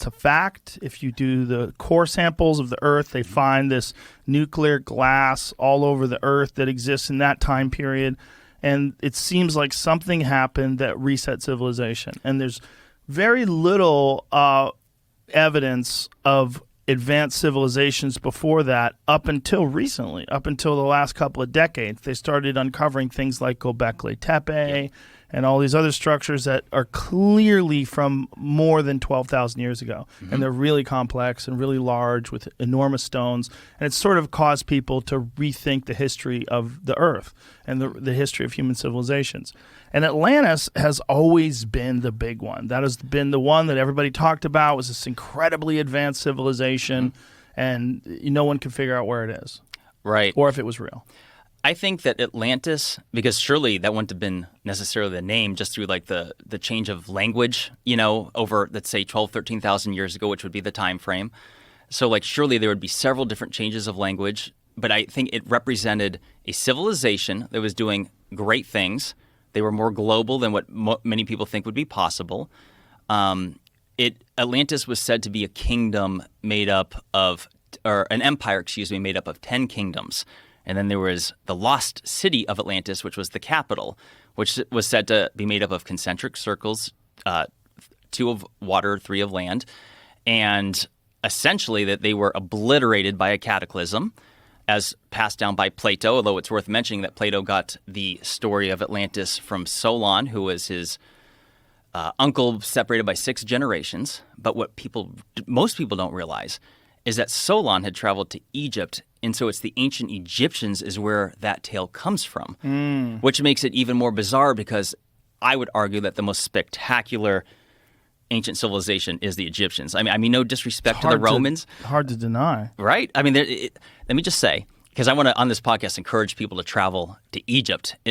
It's a fact. If you do the core samples of the Earth, they find this nuclear glass all over the Earth that exists in that time period. And it seems like something happened that reset civilization. And there's very little evidence of advanced civilizations before that up until recently, up until the last couple of decades. They started uncovering things like Göbekli Tepe and all these other structures that are clearly from more than 12,000 years ago. Mm-hmm. And they're really complex and really large with enormous stones. And it's sort of caused people to rethink the history of the Earth and the history of human civilizations. And Atlantis has always been the big one. That has been the one that everybody talked about, was this incredibly advanced civilization, and no one could figure out where it is. Right. Or if it was real. I think that Atlantis, because surely that wouldn't have been necessarily the name just through like the change of language, over, let's say, 12, 13,000 years ago, which would be the time frame. So like surely there would be several different changes of language, but I think it represented a civilization that was doing great things. They were more global than what many people think would be possible. Atlantis was said to be a kingdom made up of, or an empire, made up of 10 kingdoms. And then there was the lost city of Atlantis, which was the capital, which was said to be made up of concentric circles, 2 of water, 3 of land, and essentially that they were obliterated by a cataclysm as passed down by Plato, although it's worth mentioning that Plato got the story of Atlantis from Solon, who was his uncle separated by 6 generations. But what most people don't realize is that Solon had traveled to Egypt, and so it's the ancient Egyptians is where that tale comes from, which makes it even more bizarre because I would argue that the most spectacular ancient civilization is the Egyptians. I mean, no disrespect to the Romans. Hard to deny. Right? I mean, let me just say, because I want to, on this podcast, encourage people to travel to Egypt.